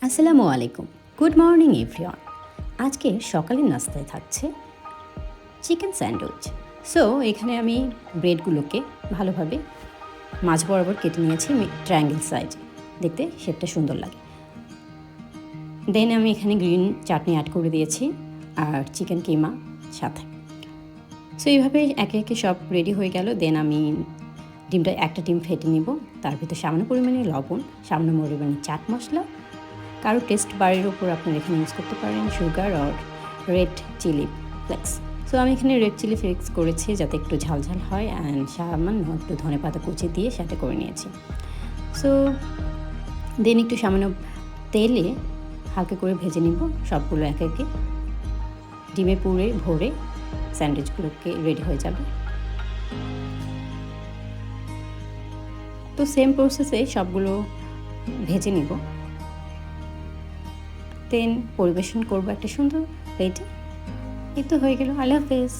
আসসালামু আলাইকুম, good morning everyone. আজকে সকালের নাস্তায় থাকছে চিকেন স্যান্ডউইচ। সো এখানে আমি ব্রেডগুলোকে ভালোভাবে মাঝ বরাবর কেটে নিয়েছি ট্রায়াঙ্গেল সাইজ, দেখতে শেপটা সুন্দর লাগে। দেন আমি এখানে গ্রিন চাটনি অ্যাড করে দিয়েছি আর চিকেন কিমা সাথে। সো এইভাবে একে একে সব রেডি হয়ে গেল। দেন আমি একটা ডিম ফেটে নিব, তার ভিতরে সামান্য পরিমাণে লবণ, সামান্য পরিমাণে চাট মশলা, কারো টেস্ট বারের উপর আপনারা এখানে ইউজ করতে পারেন সুগার আর রেড চিলি ফ্লেক্স। সো আমি এখানে রেড চিলি ফ্লেক্স করেছি যাতে একটু ঝালঝাল হয়, অ্যান্ড সামান্য একটু ধনেপাতা কুচি দিয়ে সেটা করে নিয়েছি। সো দেন একটু সামান্য তেলে হালকা করে ভেজে নিব সবগুলো একে একে। ডিমে পুরে ভরে স্যান্ডউইচগুলোকে রেডি হয়ে যাবে। তো সেম প্রসেসে সবগুলো ভেজে নিব, দেন পরিবেশন করবো একটা সুন্দর প্লেটে। এই তো হয়ে গেল। আল্লাহ হাফেজ।